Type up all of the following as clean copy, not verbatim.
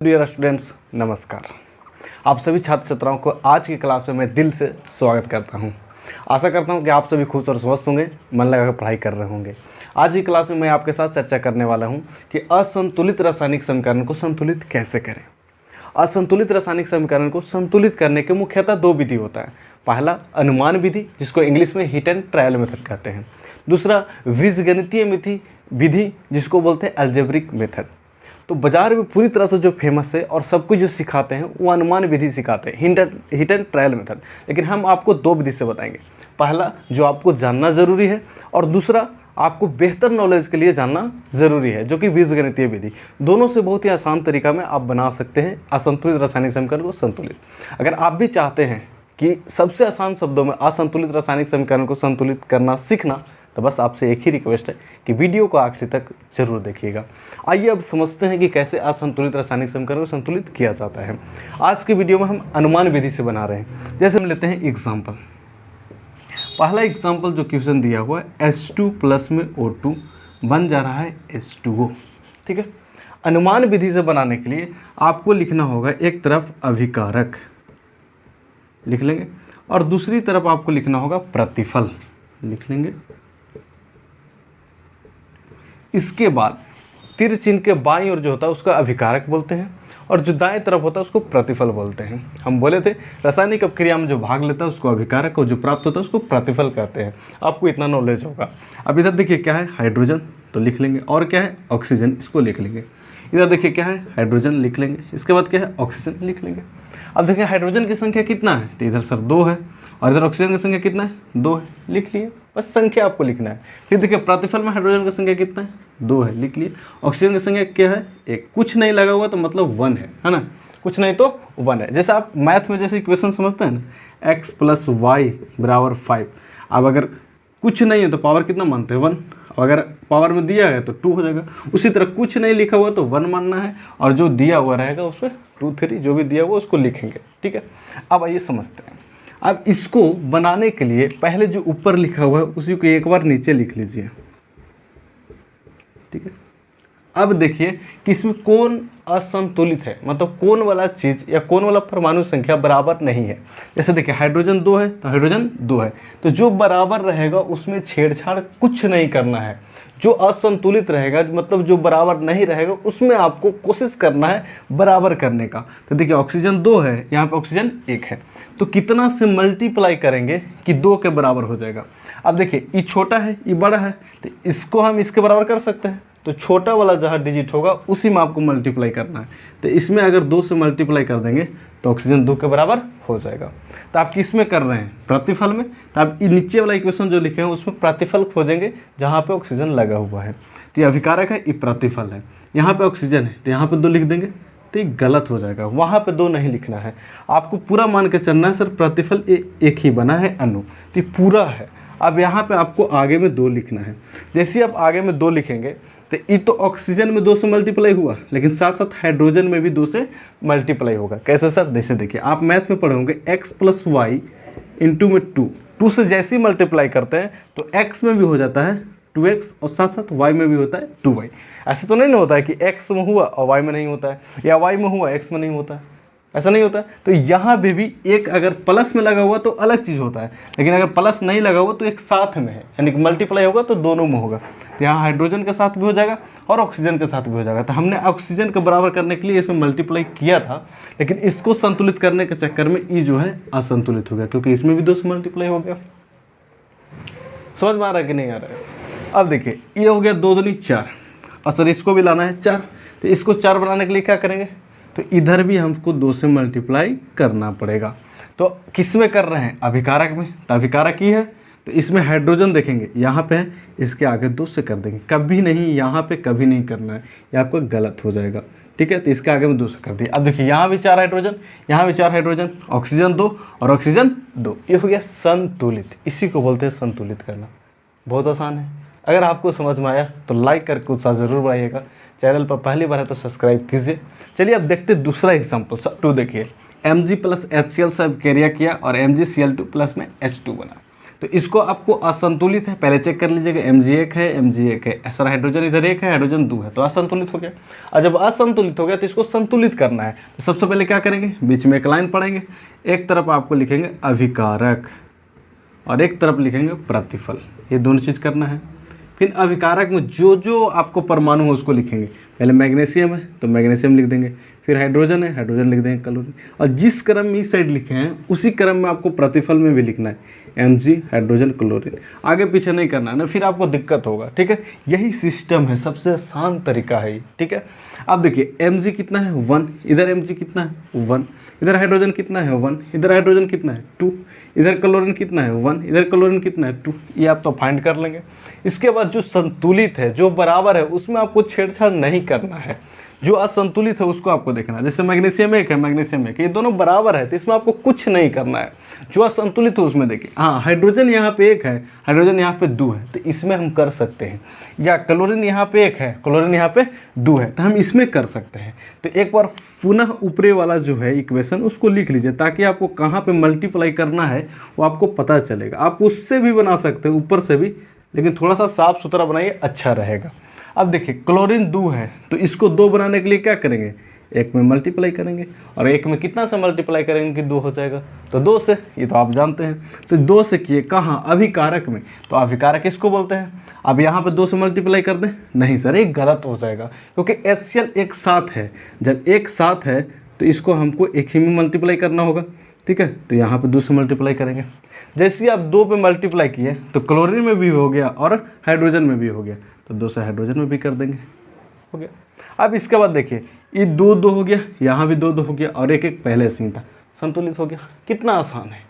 Dear students, नमस्कार। आप सभी छात्र छात्राओं को आज की क्लास में मैं दिल से स्वागत करता हूं। आशा करता हूं कि आप सभी खुश और स्वस्थ होंगे, मन लगाकर पढ़ाई कर रहे होंगे। आज की क्लास में मैं आपके साथ चर्चा करने वाला हूं कि असंतुलित रासायनिक समीकरण को संतुलित कैसे करें। असंतुलित रासायनिक समीकरण को संतुलित करने के मुख्यतः दो विधि होता है। पहला अनुमान विधि, जिसको इंग्लिश में हिट एंड ट्रायल मेथड कहते हैं। दूसरा बीजगणितीय विधि, जिसको बोलते हैं अलजेब्रिक मेथड। तो बाजार में पूरी तरह से जो फेमस है और सब कुछ जो सिखाते हैं वो अनुमान विधि सिखाते हैं, हिट एंड ट्रायल मेथड। लेकिन हम आपको दो विधि से बताएंगे। पहला जो आपको जानना ज़रूरी है और दूसरा आपको बेहतर नॉलेज के लिए जानना ज़रूरी है, जो कि बीजगणितीय विधि। दोनों से बहुत ही आसान तरीका में आप बना सकते हैं असंतुलित रासायनिक समीकरण को संतुलित। अगर आप भी चाहते हैं कि सबसे आसान शब्दों में असंतुलित रासायनिक समीकरण को संतुलित करना सीखना, तो बस आपसे एक ही रिक्वेस्ट है कि वीडियो को आखिर तक जरूर देखिएगा। आइए अब समझते हैं कि कैसे असंतुलित रासायनिक समीकरण को संतुलित किया जाता है। आज के वीडियो में हम अनुमान विधि से बना रहे हैं। जैसे हम लेते हैं एग्जाम्पल। पहला एग्जाम्पल जो क्वेश्चन दिया हुआ है H2 प्लस में O2 बन जा रहा है H2O। ठीक है, अनुमान विधि से बनाने के लिए आपको लिखना होगा एक तरफ अभिकारक लिख लेंगे और दूसरी तरफ आपको लिखना होगा प्रतिफल लिख लेंगे। इसके बाद तिर चिन्ह के बाईं ओर जो होता है उसका अभिकारक बोलते हैं और जो दाएं तरफ होता है उसको प्रतिफल बोलते हैं। हम बोले थे रासायनिक अपक्रिया में जो भाग लेता है उसको अभिकारक और जो प्राप्त होता है उसको प्रतिफल कहते हैं। आपको इतना नॉलेज होगा। अब इधर देखिए क्या है, हाइड्रोजन तो लिख लेंगे, और क्या है ऑक्सीजन, इसको लिख लेंगे। इधर देखिए क्या है, हाइड्रोजन लिख लेंगे, इसके बाद क्या है ऑक्सीजन लिख लेंगे। अब देखिए हाइड्रोजन की संख्या कितना है, तो इधर सर 2 है और इधर ऑक्सीजन की संख्या कितना है, 2 है, लिख लिए। बस संख्या आपको लिखना है। फिर देखिए प्रतिफल में हाइड्रोजन की संख्या कितना है, 2 है, लिख लिए। ऑक्सीजन की संख्या क्या है, 1। कुछ नहीं लगा हुआ तो मतलब 1 है ना, कुछ नहीं तो 1 है। जैसे आप मैथ में जैसे इक्वेशन समझते हैं ना, x + y = 5। अब अगर कुछ नहीं है तो पावर कितना मानते हैं, 1। और अगर पावर में दिया है तो 2 हो जाएगा। उसी तरह कुछ नहीं लिखा हुआ तो 1 मानना है और जो दिया हुआ रहेगा उस पर 2, 3 जो भी दिया हुआ उसको लिखेंगे। ठीक है, अब आइए समझते हैं। अब इसको बनाने के लिए पहले जो ऊपर लिखा हुआ है उसी को एक बार नीचे लिख लीजिए। ठीक है, अब देखिए कि इसमें कौन असंतुलित है, मतलब कौन वाला चीज़ या कौन वाला परमाणु संख्या बराबर नहीं है। जैसे देखिए हाइड्रोजन 2 है तो हाइड्रोजन 2 है, तो जो बराबर रहेगा उसमें छेड़छाड़ कुछ नहीं करना है। जो असंतुलित रहेगा मतलब जो बराबर नहीं रहेगा उसमें आपको कोशिश करना है बराबर करने का। तो देखिए ऑक्सीजन 2 है, यहाँ पे ऑक्सीजन 1 है, तो कितना से मल्टीप्लाई करेंगे कि 2 के बराबर हो जाएगा। अब देखिए ये छोटा है ये बड़ा है, तो इसको हम इसके बराबर कर सकते हैं। तो छोटा वाला जहाँ डिजिट होगा उसी में आपको मल्टीप्लाई करना है। तो इसमें अगर 2 से मल्टीप्लाई कर देंगे तो ऑक्सीजन 2 के बराबर हो जाएगा। तो आप किस में कर रहे हैं, प्रतिफल में। तो आप नीचे वाला इक्वेशन जो लिखे हैं उसमें प्रतिफल खोजेंगे जहाँ पे ऑक्सीजन लगा हुआ है। तो ये अभिकारक है, ये प्रतिफल है। यहाँ पे ऑक्सीजन है तो यहाँ पे 2 लिख देंगे, तो ये गलत हो जाएगा। वहाँ पे 2 नहीं लिखना है, आपको पूरा मान के चलना है। सर प्रतिफल एक ही बना है अणु, तो ये पूरा है। अब यहाँ पे आपको आगे में 2 लिखना है। जैसे ही आप आगे में 2 लिखेंगे तो ये तो ऑक्सीजन में 2 से मल्टीप्लाई हुआ, लेकिन साथ साथ हाइड्रोजन में भी 2 से मल्टीप्लाई होगा। कैसे सर, जैसे देखिए आप मैथ में पढ़े होंगे x + y × 2 से जैसे ही मल्टीप्लाई करते हैं तो x में भी हो जाता है 2x और साथ साथ y में भी होता है 2y। ऐसे तो नहीं होता है कि x में हुआ और y में नहीं होता है, या y में हुआ x में नहीं होता है, ऐसा नहीं होता है। तो यहाँ पे भी एक अगर प्लस में लगा हुआ तो अलग चीज़ होता है, लेकिन अगर प्लस नहीं लगा हुआ तो एक साथ में है, यानी कि मल्टीप्लाई होगा तो दोनों में होगा। तो यहाँ हाइड्रोजन के साथ भी हो जाएगा और ऑक्सीजन के साथ भी हो जाएगा। तो हमने ऑक्सीजन के बराबर करने के लिए इसमें मल्टीप्लाई किया था, लेकिन इसको संतुलित करने के चक्कर में ये जो है असंतुलित हो गया, क्योंकि इसमें भी 2 से मल्टीप्लाई हो गया। समझ में आ रहा है कि नहीं आ रहा है। अब देखिए ये हो गया 2 दूनी 4 और सर इसको भी लाना है 4। तो इसको 4 बनाने के लिए क्या करेंगे, तो इधर भी हमको 2 से मल्टीप्लाई करना पड़ेगा। तो किस में कर रहे हैं, अभिकारक में। तो अभिकारक ही है तो इसमें हाइड्रोजन देखेंगे यहाँ पे है, इसके आगे 2 से कर देंगे। कभी नहीं यहाँ पे कभी नहीं करना है, ये आपको गलत हो जाएगा। ठीक है, तो इसके आगे में 2 से कर दिए। अब देखिए यहाँ भी 4 हाइड्रोजन, यहाँ भी 4 हाइड्रोजन, ऑक्सीजन 2 और ऑक्सीजन 2, ये हो गया संतुलित। इसी को बोलते हैं संतुलित करना। बहुत आसान है। अगर आपको समझ में आया तो लाइक करके उत्साह ज़रूर बढ़ाइएगा। चैनल पर पहली बार है तो सब्सक्राइब कीजिए। चलिए अब देखते हैं दूसरा एग्जाम्पल। सब 2 देखिए, Mg + HCl सब कैरिया किया और MgCl2 प्लस में H2 बना। तो इसको आपको असंतुलित है, पहले चेक कर लीजिएगा, Mg1 है, Mg1 है, सर हाइड्रोजन इधर 1 है, हाइड्रोजन 2 है, तो असंतुलित हो गया। और जब असंतुलित हो गया तो इसको संतुलित करना है, तो सबसे पहले क्या करेंगे, बीच में एक लाइन पढ़ेंगे, एक तरफ आपको लिखेंगे अभिकारक और एक तरफ लिखेंगे प्रतिफल, ये दोनों चीज़ करना है। फिर अभिकारक में जो जो आपको परमाणु है उसको लिखेंगे, पहले मैग्नीशियम है तो मैग्नीशियम लिख देंगे, फिर हाइड्रोजन है, हाइड्रोजन लिख देंगे, क्लोरीन, और जिस क्रम में इस साइड लिखे हैं उसी क्रम में आपको प्रतिफल में भी लिखना है, Mg हाइड्रोजन क्लोरीन, आगे पीछे नहीं करना है ना, फिर आपको दिक्कत होगा, ठीक है। यही सिस्टम है, सबसे आसान तरीका है ये, ठीक है। अब देखिए Mg कितना है 1, इधर Mg कितना है 1, इधर हाइड्रोजन कितना है 1, इधर हाइड्रोजन कितना है 2, इधर क्लोरीन कितना है 1, इधर क्लोरीन कितना है 2, ये आप तो फाइंड कर लेंगे। इसके बाद जो संतुलित है, जो बराबर है, उसमें आपको छेड़छाड़ नहीं करना है, जो असंतुलित है उसको आपको देखना है। जैसे मैग्नीशियम 1 है, मैग्नीशियम 1, ये दोनों बराबर है तो इसमें आपको कुछ नहीं करना है। जो असंतुलित है उसमें देखिए, हाँ हाइड्रोजन यहाँ पे 1 है, हाइड्रोजन यहाँ पे 2 है, तो इसमें हम कर सकते हैं। या क्लोरीन यहाँ पे 1 है, क्लोरीन यहाँ पे 2 है, तो हम इसमें कर सकते हैं। तो एक बार पुनः ऊपरी वाला जो है इक्वेशन उसको लिख लीजिए, ताकि आपको कहाँ पे मल्टीप्लाई करना है वो आपको पता चलेगा। आप उससे भी बना सकते हैं, ऊपर से भी, लेकिन थोड़ा सा साफ सुथरा बनाइए, अच्छा रहेगा। अब देखिए क्लोरीन 2 है, तो इसको 2 बनाने के लिए क्या करेंगे, 1 में मल्टीप्लाई करेंगे, और 1 में कितना से मल्टीप्लाई करेंगे कि 2 हो जाएगा, तो 2 से, ये तो आप जानते हैं। तो 2 से किए कहाँ, अभिकारक में, तो अभिकारक इसको बोलते हैं। अब यहाँ पे 2 से मल्टीप्लाई कर दें, नहीं सर ये गलत हो जाएगा, क्योंकि HCl एक साथ है, जब एक साथ है तो इसको हमको एक ही में मल्टीप्लाई करना होगा, ठीक है। तो यहाँ पे 2 से मल्टीप्लाई करेंगे, जैसे ही आप 2 पे मल्टीप्लाई किए तो क्लोरीन में भी हो गया और हाइड्रोजन में भी हो गया, तो 2 से हाइड्रोजन में भी कर देंगे, हो गया। अब इसके बाद देखिए ये 2 हो गया, यहाँ भी 2 हो गया, और एक एक पहले से ही था, संतुलित हो गया। कितना आसान है,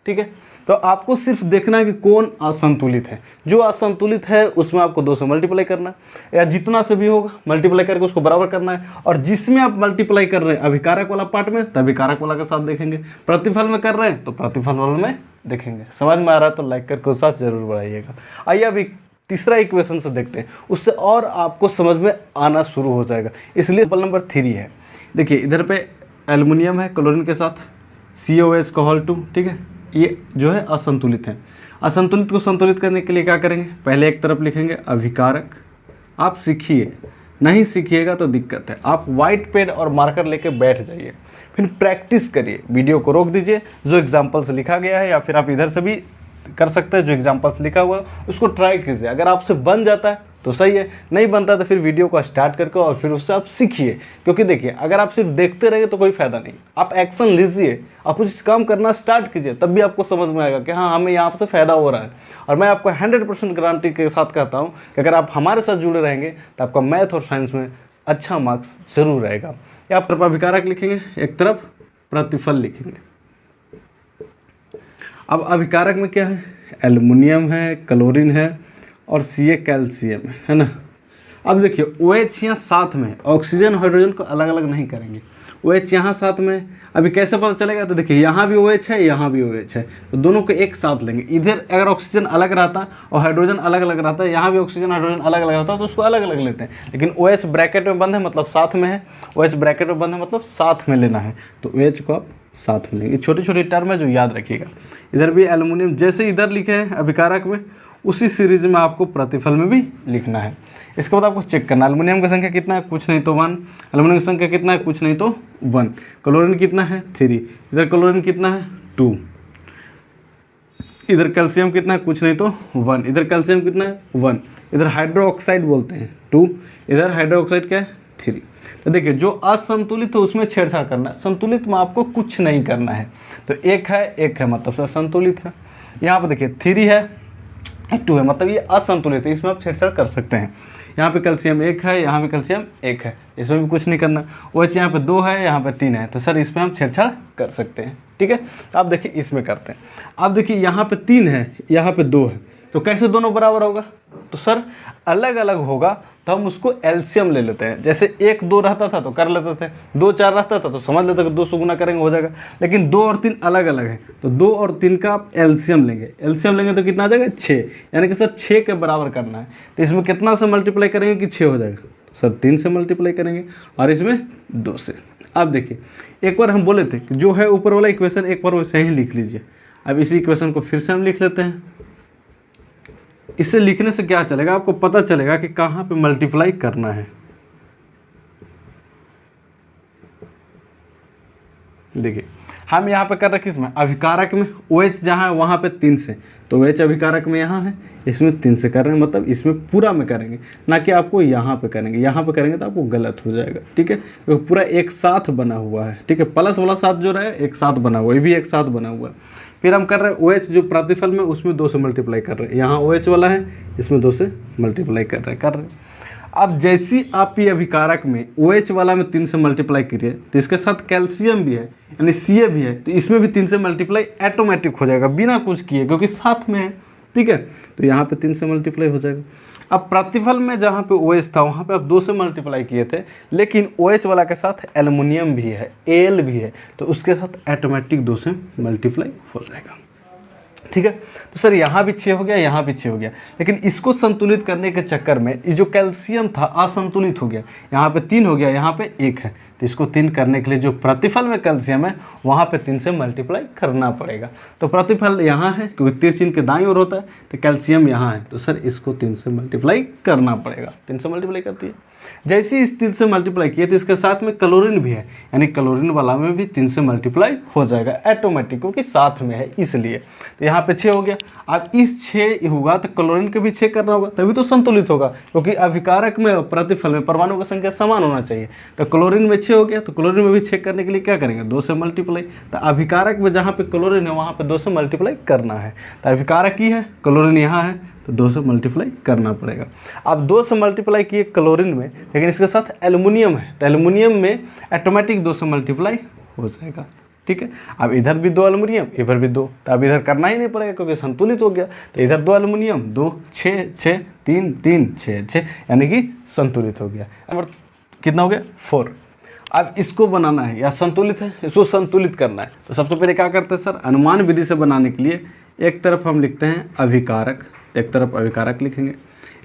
ठीक है। तो आपको सिर्फ देखना है कि कौन असंतुलित है। जो असंतुलित है उसमें आपको 2 से मल्टीप्लाई करना है, या जितना से भी होगा मल्टीप्लाई करके उसको बराबर करना है। और जिसमें आप मल्टीप्लाई कर रहे हैं अभिकारक वाला पार्ट में, तो अभिकारक वाला के साथ देखेंगे। प्रतिफल में कर रहे हैं तो प्रतिफल वाले में देखेंगे। समझ में आ रहा है तो लाइक करके उत्साह जरूर बढ़ाइएगा। आइए अभी तीसरा इक्वेशन से देखते हैं, उससे और आपको समझ में आना शुरू हो जाएगा। इसलिए एग्जाम्पल नंबर 3 है। देखिए इधर पे एल्युमिनियम है क्लोरीन के साथ, COH कोहल 2, ठीक है। ये जो है असंतुलित है। असंतुलित को संतुलित करने के लिए क्या करेंगे, पहले एक तरफ लिखेंगे अभिकारक। आप सीखिए, नहीं सीखिएगा तो दिक्कत है। आप वाइट पेन और मार्कर लेके बैठ जाइए, फिर प्रैक्टिस करिए। वीडियो को रोक दीजिए, जो एग्जाम्पल्स लिखा गया है, या फिर आप इधर से भी कर सकते हैं, जो एग्जाम्पल्स लिखा हुआ है उसको ट्राई कीजिए। अगर आपसे बन जाता है तो सही है, नहीं बनता तो फिर वीडियो को स्टार्ट करके और फिर उससे आप सीखिए। क्योंकि देखिए अगर आप सिर्फ देखते रहेंगे तो कोई फायदा नहीं, आप एक्शन लीजिए, आप कुछ काम करना स्टार्ट कीजिए, तब भी आपको समझ में आएगा कि हाँ हमें यहाँ से फ़ायदा हो रहा है। और मैं आपको 100% गारंटी के साथ कहता हूँ कि अगर आप हमारे साथ जुड़े रहेंगे तो आपका मैथ और साइंस में अच्छा मार्क्स जरूर रहेगा। या आप तरफ अभिकारक लिखेंगे, एक तरफ प्रतिफल लिखेंगे। अब अभिकारक में क्या है, एल्युमिनियम है, क्लोरीन है और Ca कैल्शियम है ना। अब देखिए OH यहाँ साथ में, ऑक्सीजन हाइड्रोजन को अलग अलग नहीं करेंगे। OH यहाँ साथ में, अभी कैसे पता चलेगा, तो देखिए यहाँ भी OH है, यहाँ भी OH है, तो दोनों को एक साथ लेंगे। इधर अगर ऑक्सीजन अलग रहता और हाइड्रोजन अलग अलग रहता है, यहाँ भी ऑक्सीजन हाइड्रोजन अलग अलग रहता है, तो उसको अलग अलग लेते हैं। लेकिन OH ब्रैकेट में बंद है मतलब साथ में है, OH ब्रैकेट में बंद है मतलब साथ में लेना है, तो OH को आप साथ में लेंगे। छोटी छोटी टर्म है जो याद रखिएगा। इधर भी एल्युमिनियम जैसे इधर लिखे हैं अभिकारक में, उसी सीरीज में आपको प्रतिफल में भी लिखना है। इसके बाद आपको चेक करना, एल्युमिनियम की संख्या कितना है, कुछ नहीं तो 1। एल्युमिनियम की संख्या कितना है, कुछ नहीं तो 1। क्लोरीन कितना है 3, इधर क्लोरीन कितना है 2, इधर कैल्शियम कितना है, कुछ नहीं तो 1, इधर कैल्शियम कितना है 1, इधर हाइड्रोक्साइड बोलते हैं 2, इधर हाइड्रोक्साइड क्या है 3। तो देखिए जो असंतुलित है उसमें छेड़छाड़ करना है, संतुलित में आपको कुछ नहीं करना है। तो एक है मतलब से संतुलित है। यहाँ पर देखिए 3 है, 2 है, मतलब ये असंतुलित है, इसमें आप छेड़छाड़ कर सकते हैं। यहाँ पे कैल्शियम 1 है, यहाँ पे कैल्शियम 1 है, इसमें भी कुछ नहीं करना। OH यहाँ पे 2 है, यहाँ पे 3 है, तो सर इसमें हम छेड़छाड़ कर सकते हैं, ठीक है। तो आप देखिए इसमें करते हैं। अब देखिए यहाँ पे 3 है, यहाँ पे 2 है, तो कैसे दोनों बराबर होगा, तो सर अलग अलग होगा तो हम उसको एलसीएम ले लेते हैं। जैसे 1 2 रहता था तो कर लेते थे, 2 4 रहता था तो समझ लेते कि 2 से गुना करेंगे हो जाएगा। लेकिन 2 और 3 अलग अलग है, तो 2 और 3 का आप एलसीएम लेंगे। एलसीएम लेंगे तो कितना आ जाएगा 6, यानी कि सर 6 के बराबर करना है। तो इसमें कितना से मल्टीप्लाई करेंगे कि 6 हो जाएगा, तो सर 3 से मल्टीप्लाई करेंगे और इसमें 2 से। अब देखिए एक बार हम बोले थे कि जो है ऊपर वाला इक्वेशन एक बार वैसे ही लिख लीजिए। अब इसी इक्वेशन को फिर से हम लिख लेते हैं। इसे लिखने से क्या चलेगा, आपको पता चलेगा कि कहाँ पे मल्टीप्लाई करना है। देखिए हम यहाँ पे कर रहे किस में, अभिकारक में। OH जहाँ है वहाँ पे 3 से, तो OH अभिकारक में यहाँ है, इसमें 3 से कर रहे हैं, मतलब इसमें पूरा में करेंगे, ना कि आपको यहाँ पे करेंगे। यहाँ पे करेंगे तो आपको गलत हो जाएगा, ठीक है, क्योंकि पूरा एक साथ बना हुआ है, ठीक है। प्लस वाला साथ जो रहा है एक साथ बना हुआ है, ये भी एक साथ बना हुआ है। फिर हम कर रहे हैं OH जो प्रतिफल में, उसमें 2 से मल्टीप्लाई कर रहे हैं। यहाँ OH वाला है, इसमें 2 से मल्टीप्लाई कर रहे हैं। अब जैसी आप ये अभिकारक में OH वाला में 3 से मल्टीप्लाई करिए, तो इसके साथ कैल्शियम भी है यानी Ca भी है, तो इसमें भी 3 से मल्टीप्लाई ऑटोमेटिक हो जाएगा बिना कुछ किए, क्योंकि साथ में है, ठीक है। तो यहाँ पे 3 से मल्टीप्लाई हो जाएगा। अब प्रतिफल में जहाँ पे OH था वहाँ पे आप 2 से मल्टीप्लाई किए थे, लेकिन OH वाला के साथ एल्युमिनियम भी है, Al भी है, तो उसके साथ ऑटोमेटिक 2 से मल्टीप्लाई हो जाएगा, ठीक है। तो सर यहाँ भी 6 हो गया, यहाँ भी 6 हो गया, लेकिन इसको संतुलित करने के चक्कर में ये जो कैल्शियम था असंतुलित हो गया। यहाँ पे 3 हो गया, यहाँ पे 1 है, तो इसको 3 करने के लिए जो प्रतिफल में कैल्शियम है वहाँ पे 3 से मल्टीप्लाई करना पड़ेगा। तो प्रतिफल यहाँ है क्योंकि तीर चिन्ह के दाईं ओर होता है, तो कैल्शियम यहाँ है, तो सर इसको 3 से मल्टीप्लाई करना पड़ेगा। 3 से मल्टीप्लाई करती है, जैसे इस 3 से मल्टीप्लाई किए तो इसके साथ में क्लोरीन भी है, यानी क्लोरीन वाला में भी 3 से मल्टीप्लाई हो जाएगा ऑटोमेटिक, क्योंकि साथ में है इसलिए। तो यहाँ पे 6 हो गया। अब इस 6 होगा तो क्लोरीन के भी 6 करना होगा, तभी तो संतुलित होगा, क्योंकि अभिकारक में प्रतिफल में परमाणु की संख्या समान होना चाहिए। तो क्लोरीन में 6 हो गया, तो क्लोरीन में भी 6 करने के लिए क्या करेंगे, 2 से मल्टीप्लाई। तो अभिकारक में जहाँ पे क्लोरीन है वहाँ पे 2 से मल्टीप्लाई करना है। तो अभिकारक ही है, क्लोरीन यहाँ है, तो 2 से मल्टीप्लाई करना पड़ेगा। अब 2 से मल्टीप्लाई किए क्लोरीन में, लेकिन इसके साथ एल्युमिनियम है, तो एल्युमिनियम में ऑटोमेटिक 2 से मल्टीप्लाई हो जाएगा, ठीक है। अब इधर भी 2 एल्युमिनियम, इधर भी 2, तो अब इधर करना ही नहीं पड़ेगा क्योंकि संतुलित हो गया। तो इधर 2 एल्युमिनियम, 2 6 6 3 3 6 6, यानी कि संतुलित हो गया। अब कितना हो गया, 4। अब इसको बनाना है, या संतुलित है, इसको संतुलित करना है। तो सबसे पहले क्या करते हैं सर, अनुमान विधि से बनाने के लिए एक तरफ हम लिखते हैं अभिकारक, एक तरफ अभिकारक लिखेंगे,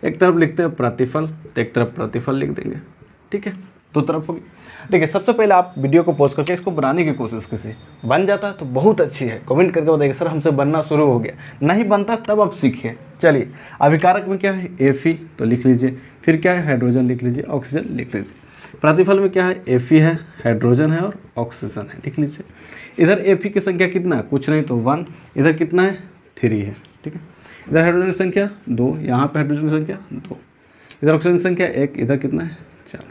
एक तरफ लिखते हैं प्रतिफल, तो एक तरफ प्रतिफल लिख देंगे, ठीक है। 2 तरफ होगी, ठीक है। सबसे पहले आप वीडियो को पॉज करके इसको बनाने की कोशिश कीजिए, बन जाता है तो बहुत अच्छी है, कमेंट करके बताइए सर हमसे बनना शुरू हो गया, नहीं बनता तब आप सीखिए। चलिए, अभिकारक में क्या है, Fe, तो लिख लीजिए। फिर क्या है, हाइड्रोजन लिख लीजिए, ऑक्सीजन लिख लीजिए। प्रतिफल में क्या है, Fe है, हाइड्रोजन है और ऑक्सीजन है, लिख लीजिए। इधर Fe की संख्या कितना है, कुछ नहीं तो 1, इधर कितना है, 3 है, ठीक है। इधर हाइड्रोजन की संख्या 2, यहाँ पे हाइड्रोजन की संख्या 2, इधर ऑक्सीजन की संख्या 1, इधर कितना है, 4।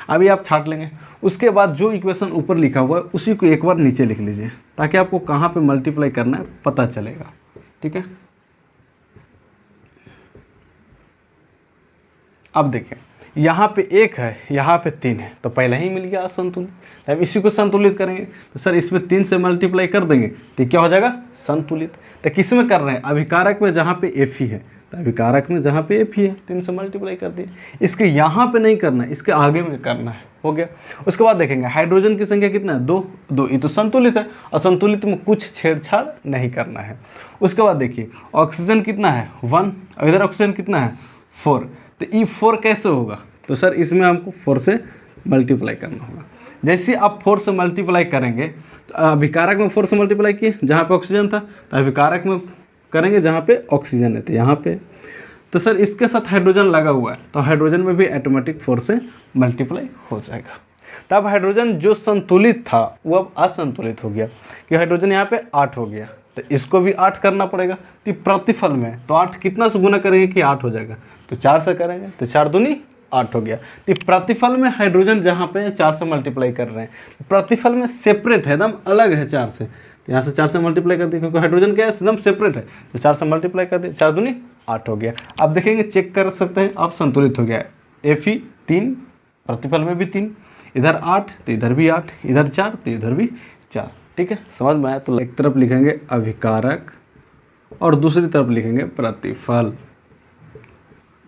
अभी आप छाट लेंगे, उसके बाद जो इक्वेशन ऊपर लिखा हुआ है उसी को एक बार नीचे लिख लीजिए, ताकि आपको कहाँ पे मल्टीप्लाई करना है पता चलेगा, ठीक है। अब देखिए, यहाँ पे 1 है, यहाँ पे 3 है, तो पहले ही मिल गया असंतुलित। अब इसी को संतुलित करेंगे, तो सर इसमें 3 से मल्टीप्लाई कर देंगे तो क्या हो जाएगा, संतुलित। तो किस में कर रहे हैं, अभिकारक में जहाँ पे Fe है, तो अभिकारक में जहाँ पे Fe है 3 से मल्टीप्लाई कर दिए। इसके यहाँ पे नहीं करना है, इसके आगे में करना है, हो गया। उसके बाद देखेंगे हाइड्रोजन की संख्या कितना है, 2 2, ये तो संतुलित है, असंतुलित में कुछ छेड़छाड़ नहीं करना है। उसके बाद देखिए ऑक्सीजन कितना है, 1, और इधर ऑक्सीजन कितना है, 4। तो ये 4 कैसे होगा, तो सर इसमें हमको 4 से मल्टीप्लाई करना होगा। जैसे आप 4 से मल्टीप्लाई करेंगे, तो अभिकारक में 4 से मल्टीप्लाई किए जहाँ पे ऑक्सीजन था, तो अभिकारक में करेंगे जहाँ पे ऑक्सीजन है, तो यहाँ पे। तो सर इसके साथ हाइड्रोजन लगा हुआ है, तो हाइड्रोजन में भी ऑटोमेटिक 4 से मल्टीप्लाई हो जाएगा। तब हाइड्रोजन जो संतुलित था वो अब असंतुलित हो गया, कि हाइड्रोजन यहाँ पे 8 हो गया, तो इसको भी 8 करना पड़ेगा। तो प्रतिफल में तो 8 कितना से गुना करेंगे कि 8 हो जाएगा, तो 4 से करेंगे, तो 4 दूनी 8 हो गया। तो प्रतिफल में हाइड्रोजन जहाँ पे 4 से मल्टीप्लाई कर रहे हैं, प्रतिफल में सेपरेट है, एकदम अलग है 4 से, तो यहाँ से 4 से मल्टीप्लाई कर दिए, क्योंकि हाइड्रोजन क्या है, एकदम सेपरेट है, तो 4 से मल्टीप्लाई कर दिए, 4 दूनी 8 हो गया। अब देखेंगे, चेक कर सकते हैं आप, संतुलित हो गया है। Fe 3, प्रतिफल में भी 3, इधर 8 तो इधर भी 8, इधर 4 तो इधर भी 4, ठीक है। समझ में आया। तो एक तरफ लिखेंगे अभिकारक और दूसरी तरफ लिखेंगे प्रतिफल।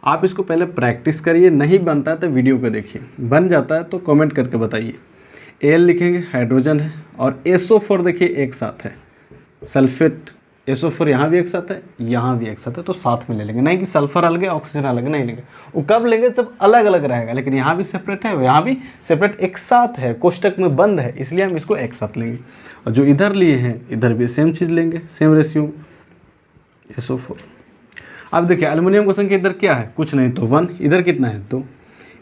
आप इसको पहले प्रैक्टिस करिए, नहीं बनता है तो वीडियो को देखिए, बन जाता है तो कमेंट करके बताइए। Al लिखेंगे, हाइड्रोजन है, और SO4 देखिए एक साथ है, सल्फेट SO4 यहाँ भी एक साथ है, यहाँ भी एक साथ है, तो साथ में ले लेंगे, नहीं कि सल्फर अलग है ऑक्सीजन अलग नहीं लेंगे। वो कब लेंगे, जब अलग अलग रहेगा, लेकिन यहाँ भी सेपरेट है, यहाँ भी सेपरेट एक साथ है, कोष्टक में बंद है, इसलिए हम इसको एक साथ लेंगे। और जो इधर लिए हैं इधर भी सेम चीज़ लेंगे, सेम रेशियो SO4। अब देखिए एल्युमिनियम का संख्या इधर क्या है, कुछ नहीं तो 1, इधर कितना है 2,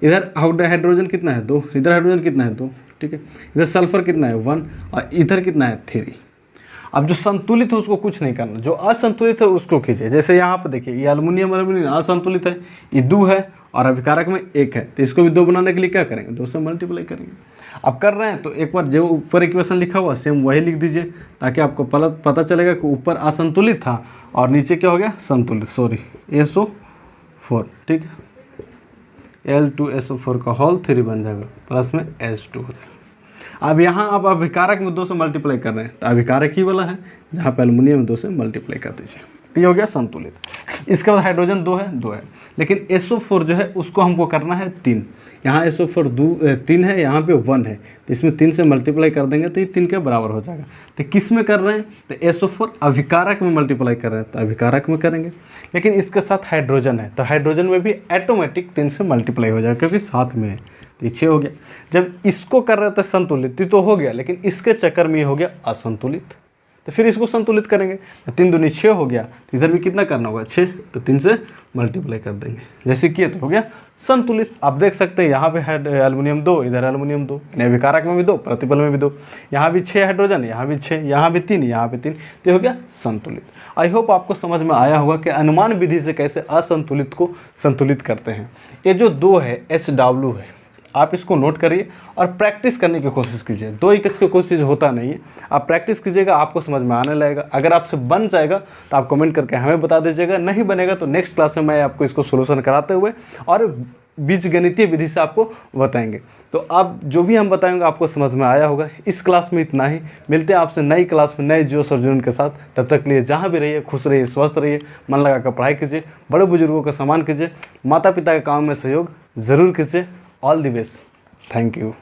इधर हाइड्रोजन कितना है 2, इधर हाइड्रोजन कितना है 2, ठीक है, इधर सल्फर कितना है 1 और इधर कितना है 3। अब जो संतुलित है उसको कुछ नहीं करना, जो असंतुलित है उसको खींचे। जैसे यहाँ पर देखिए ये एल्युमिनियम असंतुलित है, ये 2 है और अभिकारक में 1 है, तो इसको भी 2 बनाने के लिए क्या करेंगे, 2 से मल्टीप्लाई करेंगे। अब कर रहे हैं तो एक बार जो ऊपर इक्वेशन लिखा हुआ सेम वही लिख दीजिए, ताकि आपको पता चलेगा कि ऊपर असंतुलित था और नीचे क्या हो गया संतुलित, सॉरी SO4, ठीक है, L2SO4 का होल 3 बन जाएगा, प्लस में H2 हो जाएगा। अब यहाँ आप अभिकारक में 2 से मल्टीप्लाई कर रहे हैं, तो अभिकारक ही वाला है, जहाँ पे एल्युमिनियम 2 से मल्टीप्लाई कर दीजिए, तो ये हो गया संतुलित। इसके बाद हाइड्रोजन 2 है, लेकिन SO4 जो है उसको हमको करना है 3। यहाँ SO4 3 है, यहाँ पे 1 है, तो इसमें 3 से मल्टीप्लाई कर देंगे तो ये 3 के बराबर हो जाएगा। तो किस में कर रहे हैं, तो SO4 अभिकारक में मल्टीप्लाई कर रहे हैं, तो अभिकारक में करेंगे। लेकिन इसके साथ हाइड्रोजन है, तो हाइड्रोजन में भी ऑटोमेटिक 3 से मल्टीप्लाई हो जाएगा, क्योंकि साथ में है, तो ये 6 हो गया। जब इसको कर रहे थे संतुलित तो हो गया, लेकिन इसके चक्कर में ये हो गया असंतुलित, तो फिर इसको संतुलित करेंगे, तो 3 दूनी 6 हो गया, तो इधर भी कितना करना होगा 6, तो 3 से मल्टीप्लाई कर देंगे, जैसे किए तो हो गया संतुलित। आप देख सकते हैं यहाँ पे है एल्युमिनियम 2, इधर एल्युमिनियम 2, यानी अभिकारक में भी 2, प्रतिपल में भी 2, यहाँ भी 6 हाइड्रोजन, यहाँ भी 6, यहाँ भी 3, यहाँ भी 3, तो हो गया संतुलित। आई होप आपको समझ में आया होगा कि अनुमान विधि से कैसे असंतुलित को संतुलित करते हैं। ये जो 2 है HW है, आप इसको नोट करिए और प्रैक्टिस करने की कोशिश कीजिए। 2 ही किसकी कोशिश होता नहीं है, आप प्रैक्टिस कीजिएगा, आपको समझ में आने लगेगा। अगर आपसे बन जाएगा तो आप कमेंट करके हमें बता दीजिएगा, नहीं बनेगा तो नेक्स्ट क्लास में मैं आपको इसको सोल्यूशन कराते हुए और बीजगणितीय विधि से आपको बताएंगे। तो अब जो भी हम बताएंगे आपको समझ में आया होगा। इस क्लास में इतना ही, मिलते हैं आपसे नई क्लास में नए जोश और जुनून के साथ। तब तक के लिए जहाँ भी रहिए खुश रहिए, स्वस्थ रहिए, मन लगा कर पढ़ाई कीजिए, बड़े बुजुर्गों का सम्मान कीजिए, माता पिता के काम में सहयोग ज़रूर कीजिए। All the best, thank you.